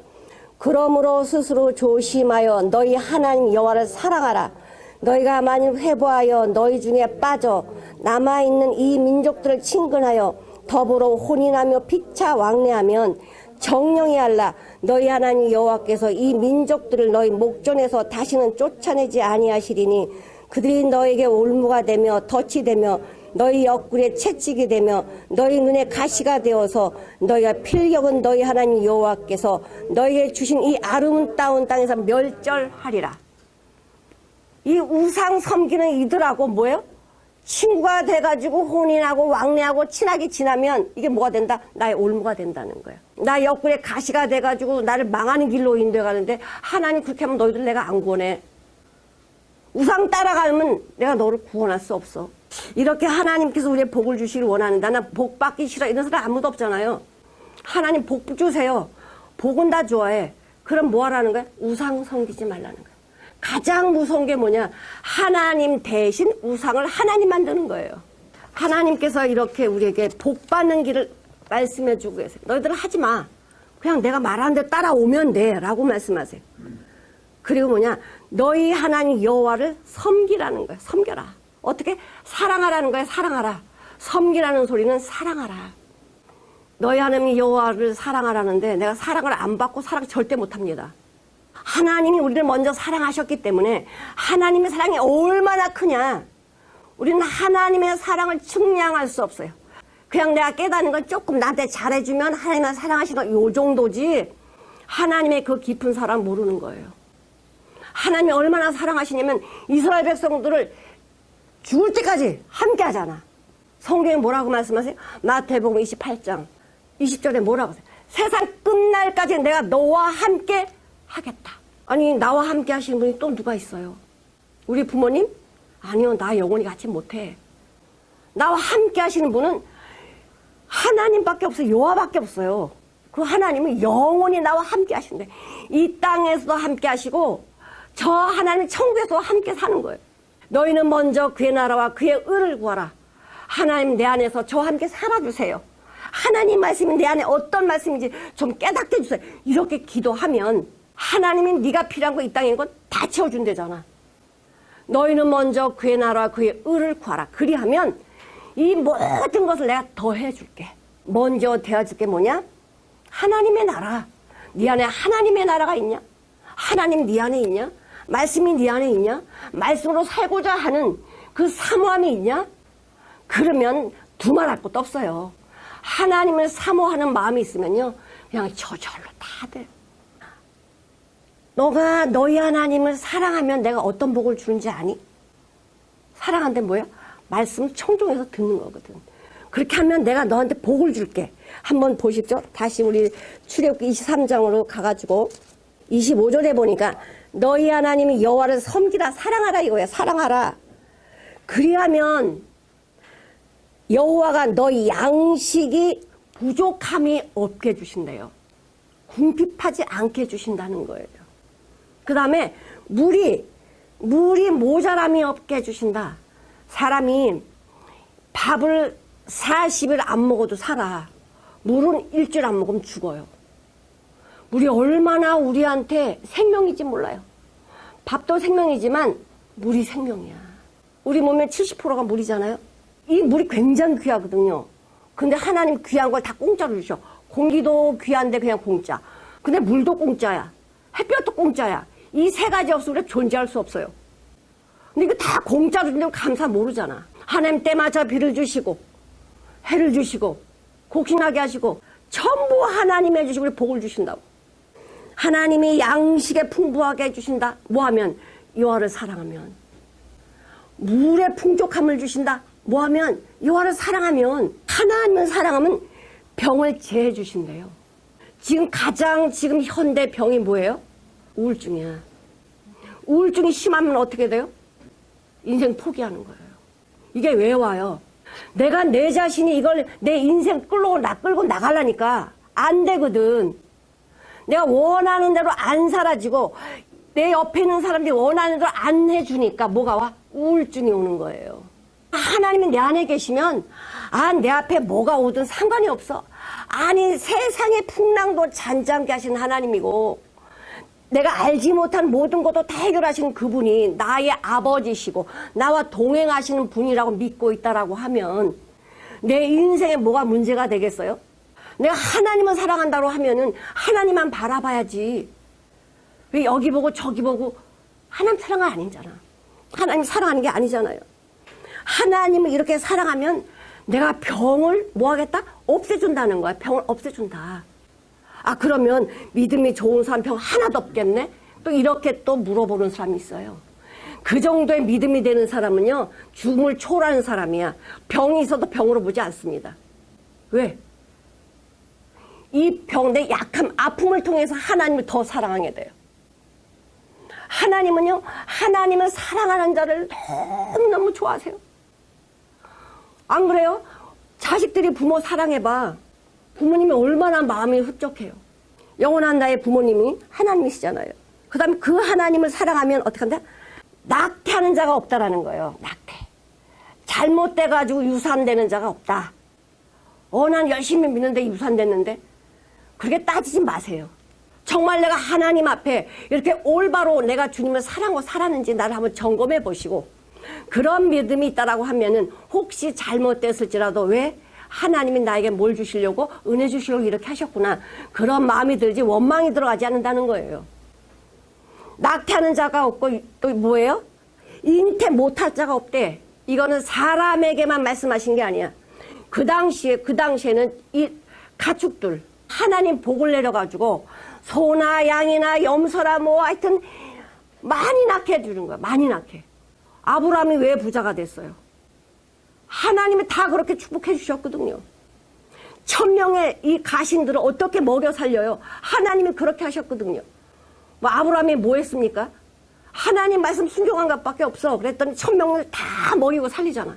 그러므로 스스로 조심하여 너희 하나님 여호와를 사랑하라. 너희가 만일 회개하여 너희 중에 빠져 남아있는 이 민족들을 친근하여 더불어 혼인하며 피차 왕래하면 정령이 알라. 너희 하나님 여호와께서 이 민족들을 너희 목전에서 다시는 쫓아내지 아니하시리니 그들이 너에게 올무가 되며 덫이 되며 너희 옆구리에 채찍이 되며 너희 눈에 가시가 되어서 너희가 필경은 너희 하나님 여호와께서 너희에게 주신 이 아름다운 땅에서 멸절하리라. 이 우상 섬기는 이들하고 뭐예요? 친구가 돼가지고 혼인하고 왕래하고 친하게 지나면 이게 뭐가 된다? 나의 올무가 된다는 거예요. 나 옆구리에 가시가 돼가지고 나를 망하는 길로 인도해가는데 하나님 그렇게 하면 너희들 내가 안 구원해. 우상 따라가면 내가 너를 구원할 수 없어. 이렇게 하나님께서 우리의 복을 주시길 원하는데 나는 복 받기 싫어 이런 사람 아무도 없잖아요. 하나님 복 주세요. 복은 다 좋아해. 그럼 뭐 하라는 거야? 우상 섬기지 말라는 거야. 가장 무서운 게 뭐냐? 하나님 대신 우상을 하나님 만드는 거예요. 하나님께서 이렇게 우리에게 복 받는 길을 말씀해 주고 계세요. 너희들은 하지 마. 그냥 내가 말하는 데 따라오면 돼 라고 말씀하세요. 그리고 뭐냐? 너희 하나님 여호와를 섬기라는 거예요. 섬겨라. 어떻게? 사랑하라는 거예요. 사랑하라. 섬기라는 소리는 사랑하라. 너희 하나님 여호와를 사랑하라는데 내가 사랑을 안 받고 사랑 절대 못합니다. 하나님이 우리를 먼저 사랑하셨기 때문에 하나님의 사랑이 얼마나 크냐. 우리는 하나님의 사랑을 측량할 수 없어요. 그냥 내가 깨닫는 건 조금 나한테 잘해주면 하나님을 사랑하시는 요 정도지 하나님의 그 깊은 사랑 모르는 거예요. 하나님이 얼마나 사랑하시냐면 이스라엘 백성들을 죽을 때까지 함께 하잖아. 성경에 뭐라고 말씀하세요? 마태복음 28장 20절에 뭐라고 하세요? 세상 끝날까지 내가 너와 함께 하겠다. 아니, 나와 함께 하시는 분이 또 누가 있어요? 우리 부모님? 아니요, 나 영원히 같이 못해. 나와 함께 하시는 분은 하나님밖에 없어요. 여호와밖에 없어요. 그 하나님은 영원히 나와 함께 하신대. 이 땅에서도 함께 하시고 저 하나님 천국에서도 함께 사는 거예요. 너희는 먼저 그의 나라와 그의 의를 구하라. 하나님 내 안에서 저와 함께 살아주세요. 하나님 말씀이 내 안에 어떤 말씀인지 좀 깨닫게 해주세요. 이렇게 기도하면 하나님이 네가 필요한 거 이 땅에 있는 건 다 채워준대잖아. 너희는 먼저 그의 나라와 그의 의를 구하라. 그리하면 이 모든 것을 내가 더해줄게. 먼저 되어줄 게 뭐냐? 하나님의 나라. 네 안에 하나님의 나라가 있냐? 하나님 네 안에 있냐? 말씀이 네 안에 있냐? 말씀으로 살고자 하는 그 사모함이 있냐? 그러면 두말할 것도 없어요. 하나님을 사모하는 마음이 있으면요, 그냥 저절로 다 돼요. 너가 너희 하나님을 사랑하면 내가 어떤 복을 주는지 아니? 사랑한데 뭐야? 말씀 청종해서 듣는 거거든. 그렇게 하면 내가 너한테 복을 줄게. 한번 보십시오. 다시 우리 출애굽기 23장으로 가가지고 25절에 보니까 너희 하나님이 여호와를 섬기라 사랑하라 이거야. 사랑하라. 그리하면 여호와가 너희 양식이 부족함이 없게 해주신대요. 궁핍하지 않게 해주신다는 거예요. 그 다음에 물이 모자람이 없게 해주신다. 사람이 밥을 40일 안 먹어도 살아. 물은 일주일 안 먹으면 죽어요. 물이 얼마나 우리한테 생명인지 몰라요. 밥도 생명이지만 물이 생명이야. 우리 몸의 70%가 물이잖아요. 이 물이 굉장히 귀하거든요. 근데 하나님 귀한 걸 다 공짜로 주셔. 공기도 귀한데 그냥 공짜. 근데 물도 공짜야. 햇볕도 공짜야. 이 세 가지 없으면 우리가 존재할 수 없어요. 근데 이거 다 공짜로 준다고 감사 모르잖아. 하나님 때마다 비를 주시고 해를 주시고 곡신하게 하시고 전부 하나님이 해주시고 우리 복을 주신다고. 하나님이 양식에 풍부하게 해주신다. 뭐하면? 여호와를 사랑하면. 물에 풍족함을 주신다. 뭐하면? 여호와를 사랑하면. 하나님을 사랑하면 병을 제해 주신대요. 지금 현대 병이 뭐예요? 우울증이야. 우울증이 심하면 어떻게 돼요? 인생 포기하는 거예요. 이게 왜 와요? 내가 내 자신이 이걸 내 인생 끌고 나가려니까 안 되거든. 내가 원하는 대로 안 사라지고 내 옆에 있는 사람들이 원하는 대로 안 해주니까 뭐가 와? 우울증이 오는 거예요. 하나님이 내 안에 계시면 내 앞에 뭐가 오든 상관이 없어. 아니 세상의 풍랑도 잔잔케 하신 하나님이고 내가 알지 못한 모든 것도 다 해결하시는 그분이 나의 아버지시고 나와 동행하시는 분이라고 믿고 있다라고 하면 내 인생에 뭐가 문제가 되겠어요? 내가 하나님을 사랑한다고 하면은 하나님만 바라봐야지. 왜 여기 보고 저기 보고 하나님 사랑은 아니잖아. 하나님 사랑하는 게 아니잖아요. 하나님을 이렇게 사랑하면 내가 병을 뭐 하겠다? 없애준다는 거야. 병을 없애준다. 그러면 믿음이 좋은 사람 병 하나도 없겠네? 또 이렇게 또 물어보는 사람이 있어요. 그 정도의 믿음이 되는 사람은요, 죽음을 초월하는 사람이야. 병이 있어도 병으로 보지 않습니다. 왜? 이 병, 내 약함, 아픔을 통해서 하나님을 더 사랑하게 돼요. 하나님은요, 하나님을 사랑하는 자를 너무너무 좋아하세요. 안 그래요? 자식들이 부모 사랑해봐. 부모님이 얼마나 마음이 흡족해요. 영원한 나의 부모님이 하나님이시잖아요. 그 다음에 그 하나님을 사랑하면 어떻게 한다? 낙태하는 자가 없다라는 거예요. 낙태. 잘못돼가지고 유산되는 자가 없다. 난 열심히 믿는데 유산됐는데. 그렇게 따지지 마세요. 정말 내가 하나님 앞에 이렇게 올바로 내가 주님을 사랑하고 살았는지 나를 한번 점검해 보시고 그런 믿음이 있다라고 하면은 혹시 잘못됐을지라도 왜? 하나님이 나에게 뭘 주시려고? 은혜 주시려고 이렇게 하셨구나. 그런 마음이 들지 원망이 들어가지 않는다는 거예요. 낙태하는 자가 없고 또 뭐예요? 잉태 못할 자가 없대. 이거는 사람에게만 말씀하신 게 아니야. 그 당시에는 이 가축들 하나님 복을 내려가지고 소나 양이나 염소나 뭐 하여튼 많이 낳게 해주는 거야. 많이 낳게. 아브라함이 왜 부자가 됐어요? 하나님이 다 그렇게 축복해 주셨거든요. 천명의 이 가신들을 어떻게 먹여 살려요? 하나님이 그렇게 하셨거든요. 뭐 아브라함이 뭐 했습니까? 하나님 말씀 순종한 것밖에 없어. 그랬더니 천명을 다 먹이고 살리잖아.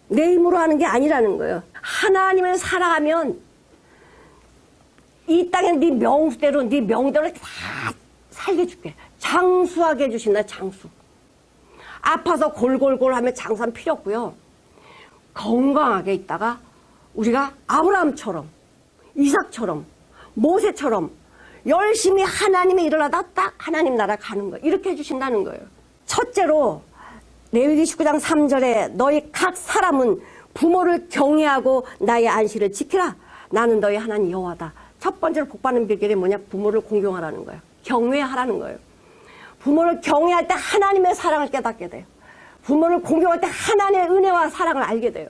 내 힘으로 하는 게 아니라는 거예요. 하나님을 사랑하면 이 땅에 네 명수대로 네 명대로 다 살게 해줄게. 장수하게 해주신다. 장수. 아파서 골골골 하면 장수하면 필요 없고요. 건강하게 있다가 우리가 아브라함처럼 이삭처럼 모세처럼 열심히 하나님의 일을 하다 딱 하나님 나라 가는 거예요. 이렇게 해주신다는 거예요. 첫째로 레위기 19장 3절에 너희 각 사람은 부모를 경외하고 나의 안식을 지키라. 나는 너희 하나님 여호와다. 첫 번째로 복받는 비결이 뭐냐? 부모를 공경하라는 거예요. 경외하라는 거예요. 부모를 경외할 때 하나님의 사랑을 깨닫게 돼요. 부모를 공경할 때 하나님의 은혜와 사랑을 알게 돼요.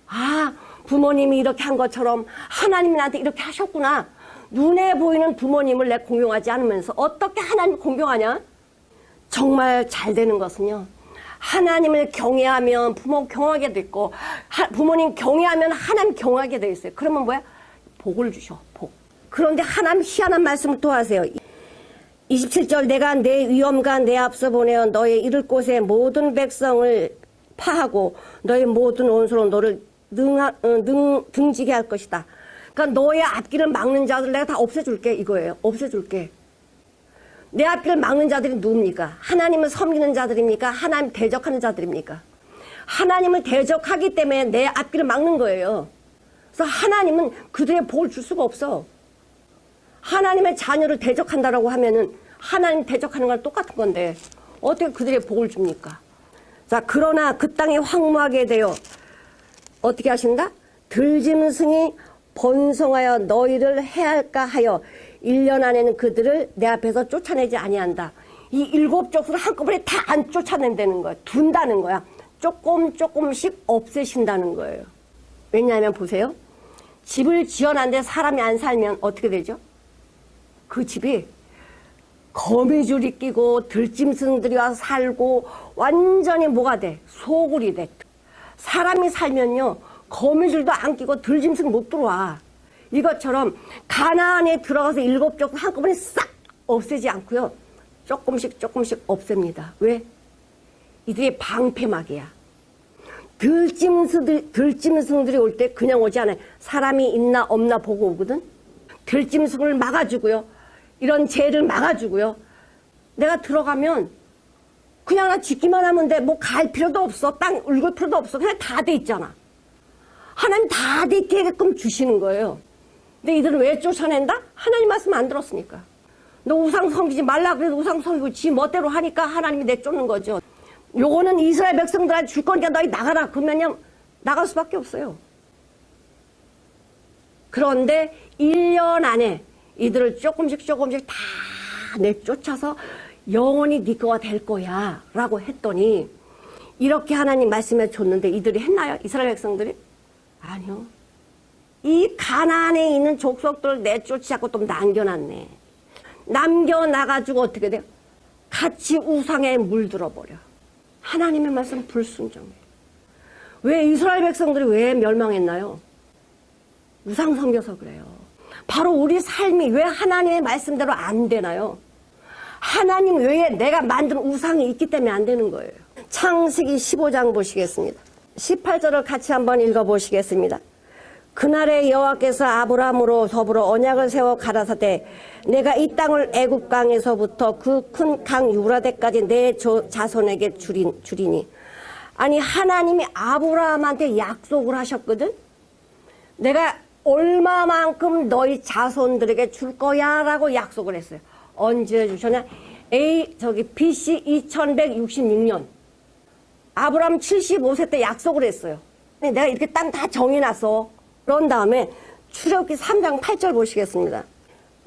아, 부모님이 이렇게 한 것처럼 하나님이 나한테 이렇게 하셨구나. 눈에 보이는 부모님을 내 공경하지 않으면서 어떻게 하나님 공경하냐? 정말 잘 되는 것은요. 하나님을 경외하면 부모 경외하게 돼 있고 부모님 경외하면 하나님 경외하게 돼 있어요. 그러면 뭐야? 복을 주셔. 복. 그런데 하나님 희한한 말씀을 또 하세요. 27절 내가 내 위엄과 내 앞서 보내어 너의 이를 곳에 모든 백성을 파하고 너의 모든 원수로 너를 등지게 할 것이다. 그러니까 너의 앞길을 막는 자들 내가 다 없애줄게 이거예요. 없애줄게. 내 앞길을 막는 자들이 누굽니까? 하나님을 섬기는 자들입니까? 하나님 대적하는 자들입니까? 하나님을 대적하기 때문에 내 앞길을 막는 거예요. 그래서 하나님은 그들의 복을 줄 수가 없어. 하나님의 자녀를 대적한다라고 하면은 하나님 대적하는 거랑 똑같은 건데 어떻게 그들의 복을 줍니까? 자, 그러나 그 땅이 황무하게 되어 어떻게 하신다? 들짐승이 번성하여 너희를 해할까 하여 1년 안에는 그들을 내 앞에서 쫓아내지 아니한다. 이 7 족속을 한꺼번에 다 안 쫓아낸다는 거야. 둔다는 거야. 조금씩 없애신다는 거예요. 왜냐하면 보세요. 집을 지어놨는데 사람이 안 살면 어떻게 되죠? 그 집이 거미줄이 끼고 들짐승들이 와서 살고 완전히 뭐가 돼? 소굴이 돼. 사람이 살면요. 거미줄도 안 끼고 들짐승 못 들어와. 이것처럼 가나안에 들어가서 7 족속 한꺼번에 싹 없애지 않고요. 조금씩 없앱니다. 왜? 이들이 방패막이야. 들짐승들이 올 때 그냥 오지 않아요. 사람이 있나 없나 보고 오거든. 들짐승을 막아주고요. 이런 죄를 막아주고요. 내가 들어가면 그냥 나 짓기만 하면 돼. 뭐 갈 필요도 없어. 땅 읊을 필요도 없어. 그냥 다 돼 있잖아. 하나님 다 돼 있게끔 주시는 거예요. 근데 이들은 왜 쫓아낸다? 하나님 말씀 안 들었으니까. 너 우상 섬기지 말라 그래도 우상 섬기고 지 멋대로 하니까 하나님이 내쫓는 거죠. 요거는 이스라엘 백성들한테 줄 거니까 너희 나가라. 그러면 나갈 수밖에 없어요. 그런데 1년 안에 이들을 조금씩 다 내쫓아서 영원히 네 거가 될 거야 라고 했더니 이렇게 하나님 말씀해 줬는데 이들이 했나요? 이스라엘 백성들이? 아니요. 이 가나안에 있는 족속들을 내쫓지 않고 또 남겨놨네. 남겨놔가지고 어떻게 돼요? 같이 우상에 물들어버려. 하나님의 말씀 불순종해. 왜 이스라엘 백성들이 왜 멸망했나요? 우상 섬겨서 그래요. 바로 우리 삶이 왜 하나님의 말씀대로 안 되나요? 하나님 외에 내가 만든 우상이 있기 때문에 안 되는 거예요. 창세기 15장 보시겠습니다. 18절을 같이 한번 읽어보시겠습니다. 그날에 여호와께서 아브라함으로 더불어 언약을 세워 가라사대 내가 이 땅을 애굽 강에서부터 그 큰 강 유라데까지 내 자손에게 주리니. 아니 하나님이 아브라함한테 약속을 하셨거든. 내가 얼마만큼 너희 자손들에게 줄 거야 라고 약속을 했어요. 언제 주셨냐? BC 2166년 아브라함 75세 때 약속을 했어요. 내가 이렇게 땅 다 정해놨어. 그런 다음에 출애굽기 3장 8절 보시겠습니다.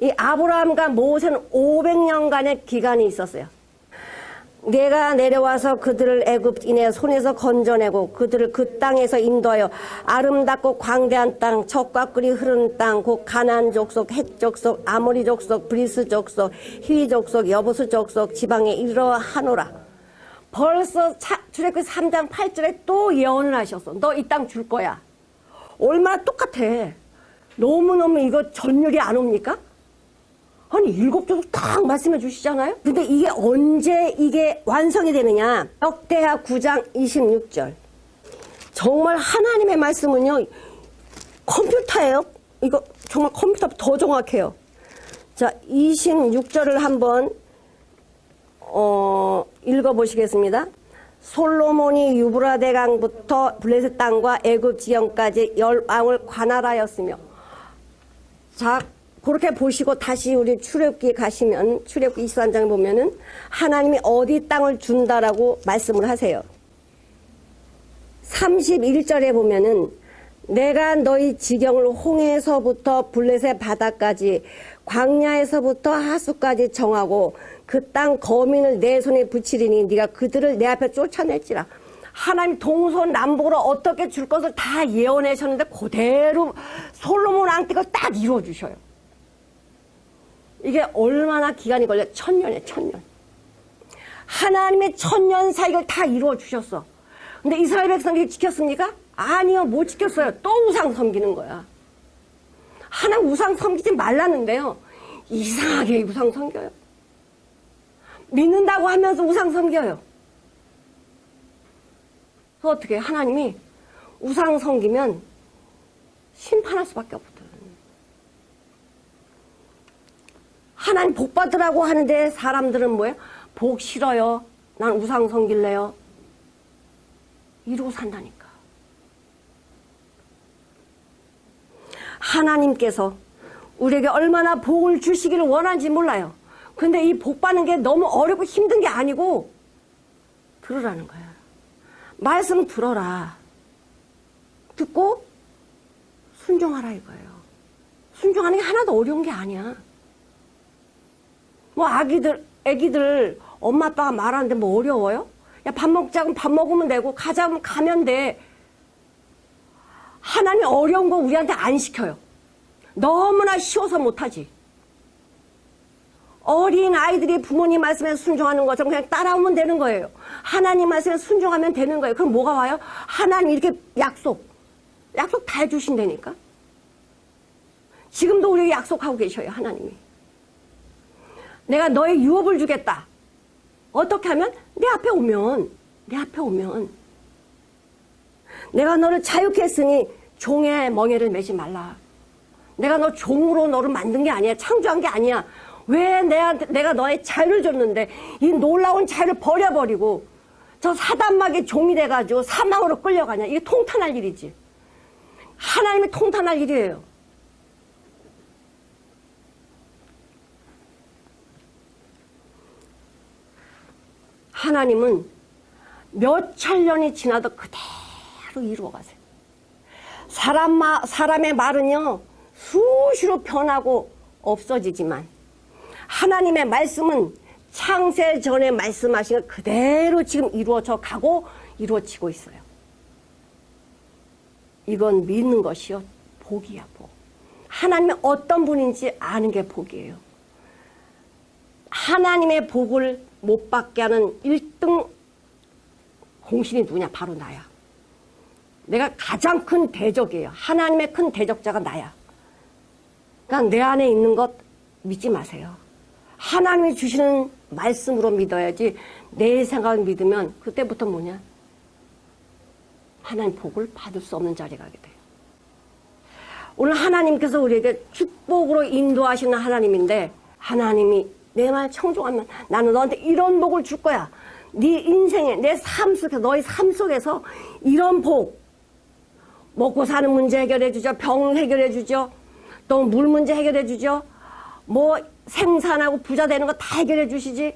이 아브라함과 모세는 500년간의 기간이 있었어요. 내가 내려와서 그들을 애굽인의 손에서 건져내고 그들을 그 땅에서 인도하여 아름답고 광대한 땅, 젖과 꿀이 흐르는 땅, 곧 가나안 족속, 헷 족속, 아모리 족속, 브리스 족속, 히위 족속, 여부스 족속 지방에 이르러 하노라. 벌써 출애굽기 3장 8절에 또 예언을 하셨어. 너 이 땅 줄 거야. 얼마나 똑같아. 너무너무 이거 전율이 안 옵니까? 아니 7조도 딱 말씀해 주시잖아요. 근데 이게 언제 이게 완성이 되느냐. 역대하 9장 26절. 정말 하나님의 말씀은요 컴퓨터예요. 이거 정말 컴퓨터보다 더 정확해요. 자 26절을 한번 읽어보시겠습니다. 솔로몬이 유브라데 강부터 블레셋 땅과 애굽 지형까지 10왕을 관할하였으며. 자 그렇게 보시고 다시 우리 출애굽기에 가시면 출애굽기 23장에 보면은 하나님이 어디 땅을 준다라고 말씀을 하세요. 31절에 보면은 내가 너희 지경을 홍해에서부터 블레셋 바다까지 광야에서부터 하수까지 정하고 그 땅 거민을 내 손에 붙이리니 네가 그들을 내 앞에 쫓아낼지라. 하나님 동서남북으로 어떻게 줄 것을 다 예언하셨는데 그대로 솔로몬 왕때가 딱 이루어주셔요. 이게 얼마나 기간이 걸려? 1000년이에요. 1000년. 하나님의 1000년 사역을 다 이루어주셨어. 근데 이스라엘 백성들이 지켰습니까? 아니요, 못 지켰어요. 또 우상 섬기는 거야. 하나님 우상 섬기지 말라는데요, 이상하게 우상 섬겨요. 믿는다고 하면서 우상 섬겨요. 그래서 어떻게 해요? 하나님이 우상 섬기면 심판할 수밖에 없거든. 하나님 복 받으라고 하는데 사람들은 뭐예요? 복 싫어요. 난 우상 섬길래요. 이러고 산다니까. 하나님께서 우리에게 얼마나 복을 주시기를 원하는지 몰라요. 근데 이 복 받는 게 너무 어렵고 힘든 게 아니고 들으라는 거야. 말씀 들어라. 듣고 순종하라 이거예요. 순종하는 게 하나도 어려운 게 아니야. 뭐 애기들 엄마 아빠가 말하는데 뭐 어려워요? 야, 밥 먹자고 밥 먹으면 되고 가자면 가면 돼. 하나님이 어려운 거 우리한테 안 시켜요. 너무나 쉬워서 못하지. 어린 아이들이 부모님 말씀에 순종하는 것처럼 그냥 따라오면 되는 거예요. 하나님 말씀에 순종하면 되는 거예요. 그럼 뭐가 와요? 하나님 이렇게 약속 다 해주신다니까. 지금도 우리에게 약속하고 계셔요. 하나님이. 내가 너의 유업을 주겠다. 어떻게 하면? 내 앞에 오면 내가 너를 자유케 했으니 종의 멍에를 매지 말라. 내가 너 종으로 너를 만든 게 아니야. 창조한 게 아니야. 왜 내가 너의 자유를 줬는데 이 놀라운 자유를 버려버리고 저 사단막의 종이 돼가지고 사망으로 끌려가냐. 이게 통탄할 일이지. 하나님이 통탄할 일이에요. 하나님은 몇 천년이 지나도 그대로 이루어가세요. 사람의 말은요 수시로 변하고 없어지지만 하나님의 말씀은 창세 전에 말씀하신 것 그대로 지금 이루어져 가고 이루어지고 있어요. 이건 믿는 것이요 복이야. 복. 하나님이 어떤 분인지 아는 게 복이에요. 하나님의 복을 못 받게 하는 1등 공신이 누구냐? 바로 나야. 내가 가장 큰 대적이에요. 하나님의 큰 대적자가 나야. 그러니까 내 안에 있는 것 믿지 마세요. 하나님이 주시는 말씀으로 믿어야지. 내 생각을 믿으면 그때부터 뭐냐? 하나님 복을 받을 수 없는 자리에 가게 돼요. 오늘 하나님께서 우리에게 축복으로 인도하시는 하나님인데, 하나님이 내 말 청종하면 나는 너한테 이런 복을 줄 거야. 네 인생에, 내 삶 속에서, 너의 삶 속에서 이런 복, 먹고 사는 문제 해결해 주죠. 병 해결해 주죠. 또 물 문제 해결해 주죠. 뭐 생산하고 부자 되는 거 다 해결해 주시지.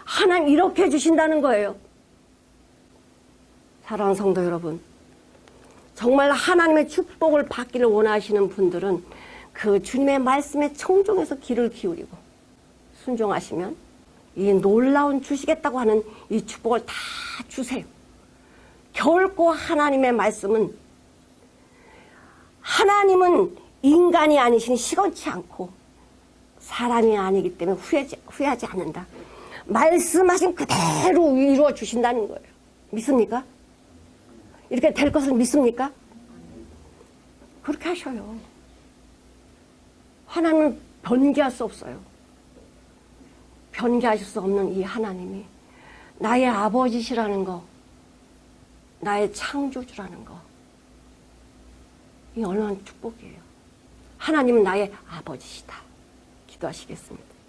하나님 이렇게 해주신다는 거예요. 사랑하는 성도 여러분, 정말 하나님의 축복을 받기를 원하시는 분들은 그 주님의 말씀에 청종해서 귀를 기울이고 순종하시면 이 놀라운 주시겠다고 하는 이 축복을 다 주세요. 결코 하나님의 말씀은, 하나님은 인간이 아니시니 시건치 않고 사람이 아니기 때문에 후회하지 않는다. 말씀하신 그대로 이루어 주신다는 거예요. 믿습니까? 이렇게 될 것을 믿습니까? 그렇게 하셔요. 하나님은 변개할 수 없어요. 변개하실 수 없는 이 하나님이 나의 아버지시라는 거, 나의 창조주라는 거, 이 얼마나 축복이에요. 하나님은 나의 아버지시다. 기도하시겠습니다.